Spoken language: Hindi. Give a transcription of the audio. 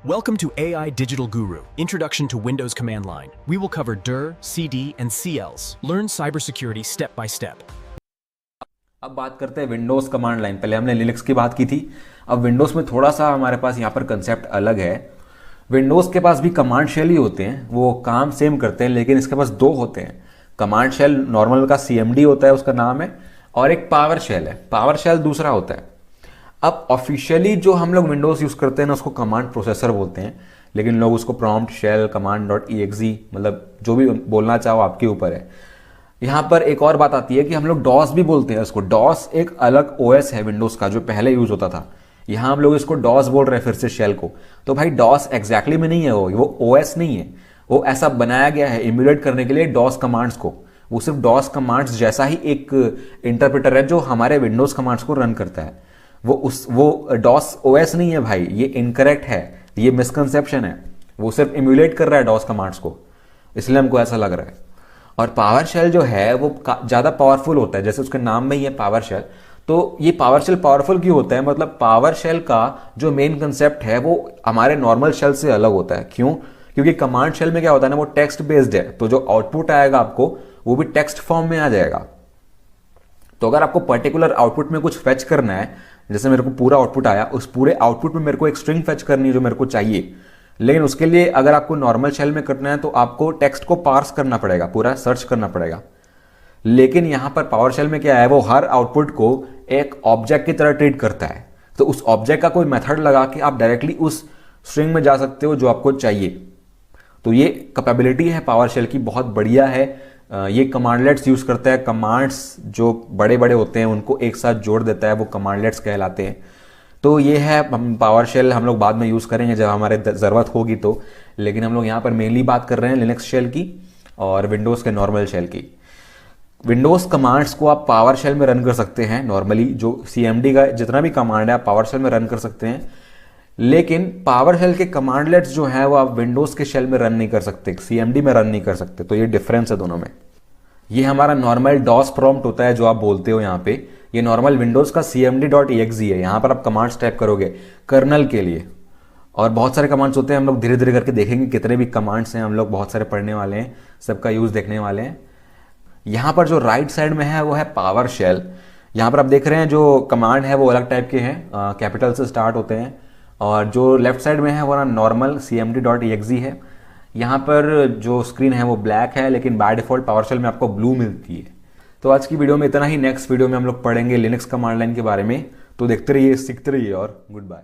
Welcome to AI Digital Guru, Introduction to Windows Command Line. We will cover dir, cd, and cls. Learn cybersecurity step by step. अब बात करते हैं विंडोज कमांड लाइन। पहले हमने लिनक्स की बात की थी, अब विंडोज में थोड़ा सा हमारे पास यहाँ पर कंसेप्ट अलग है। विंडोज के पास भी कमांड शेल ही होते हैं, वो काम सेम करते हैं, लेकिन इसके पास दो होते हैं। कमांड शेल नॉर्मल का CMD होता है, उसका नाम है, और एक पावर शेल है। पावर शेल दूसरा होता है। अब ऑफिशियली जो हम लोग विंडोज यूज करते हैं ना, उसको कमांड प्रोसेसर बोलते हैं, लेकिन लोग उसको प्रॉम्प्ट शेल, command.exe, मतलब जो भी बोलना चाहो आपके ऊपर है। यहाँ पर एक और बात आती है कि हम लोग डॉस भी बोलते हैं उसको। डॉस एक अलग OS है विंडोज का, जो पहले यूज होता था। यहाँ हम लोग इसको डॉस बोल रहे हैं फिर से शेल को। तो भाई डॉस एग्जैक्टली में नहीं है, वो OS नहीं है, वो ऐसा बनाया गया है इम्यूलेट करने के लिए डॉस कमांड्स को। वो सिर्फ डॉस कमांड्स जैसा ही एक इंटरप्रेटर है जो हमारे विंडोज कमांड्स को रन करता है। वो डॉस OS नहीं है भाई, ये इनकरेक्ट है, ये मिसकंसेप्शन है। वो सिर्फ इम्यूलेट कर रहा है डॉस कमांड्स को, इसलिए हमको ऐसा लग रहा है। और पावर शेल जो है वो ज़्यादा पावरफुल होता है, जैसे उसके नाम में ही है पावर शेल। तो ये पावर शेल पावरफुल क्यों होता है? मतलब पावर शेल का जो मेन कंसेप्ट है वो हमारे नॉर्मल शेल से अलग होता है। क्यों? क्योंकि कमांड शेल में क्या होता है ना, वो टेक्स्ट बेस्ड है, तो जो आउटपुट आएगा आपको वो भी टेक्स्ट फॉर्म में आ जाएगा। तो अगर आपको पर्टिकुलर आउटपुट में कुछ फेच करना है, जैसे मेरे को पूरा आउटपुट आया, उस पूरे आउटपुट में मेरे को एक स्ट्रिंग फेच करनी है जो मेरे को चाहिए, लेकिन उसके लिए अगर आपको नॉर्मल शेल में करना है तो आपको टेक्स्ट को पार्स करना पड़ेगा, पूरा सर्च करना पड़ेगा। लेकिन यहां पर पावर शेल में क्या है, वो हर आउटपुट को एक ऑब्जेक्ट की तरह ट्रीट करता है। तो उस ऑब्जेक्ट का कोई मेथड लगा के आप डायरेक्टली उस स्ट्रिंग में जा सकते हो जो आपको चाहिए। तो ये कैपेबिलिटी है पावर शेल की, बहुत बढ़िया है। ये कमांडलेट्स यूज करता है। कमांड्स जो बड़े बड़े होते हैं उनको एक साथ जोड़ देता है, वो कमांडलेट्स कहलाते हैं। तो ये है पावर शेल, हम लोग बाद में यूज करेंगे जब हमारे जरूरत होगी तो। लेकिन हम लोग यहाँ पर मेनली बात कर रहे हैं लिनक्स शेल की और विंडोज के नॉर्मल शेल की। विंडोज कमांड्स को आप पावर शेल में रन कर सकते हैं नॉर्मली, जो CMD का जितना भी कमांड है आप पावर शेल में रन कर सकते हैं। लेकिन पावर शेल के कमांडलेट्स जो है वो आप विंडोज के शेल में रन नहीं कर सकते, CMD में रन नहीं कर सकते। तो ये डिफरेंस है दोनों में। ये हमारा नॉर्मल डॉस प्रॉम्प्ट होता है जो आप बोलते हो यहाँ पे, ये नॉर्मल विंडोज का CMD.exe है। यहाँ पर आप कमांड्स टाइप करोगे कर्नल के लिए, और बहुत सारे कमांड्स होते हैं। हम लोग धीरे धीरे करके देखेंगे कितने भी कमांड्स हैं, हम लोग बहुत सारे पढ़ने वाले हैं, सबका यूज देखने वाले हैं। यहाँ पर जो राइट साइड में है वो है पावर शेल। यहाँ पर आप देख रहे हैं जो कमांड है वो अलग टाइप के हैं, कैपिटल से स्टार्ट होते हैं। और जो लेफ्ट साइड में है वो नॉर्मल CMD.exe है। यहाँ पर जो स्क्रीन है वो ब्लैक है, लेकिन बाय डिफॉल्ट पावर शेल में आपको ब्लू मिलती है। तो आज की वीडियो में इतना ही। नेक्स्ट वीडियो में हम लोग पढ़ेंगे लिनक्स कमांड लाइन के बारे में। तो देखते रहिए, सीखते रहिए, और गुड बाय।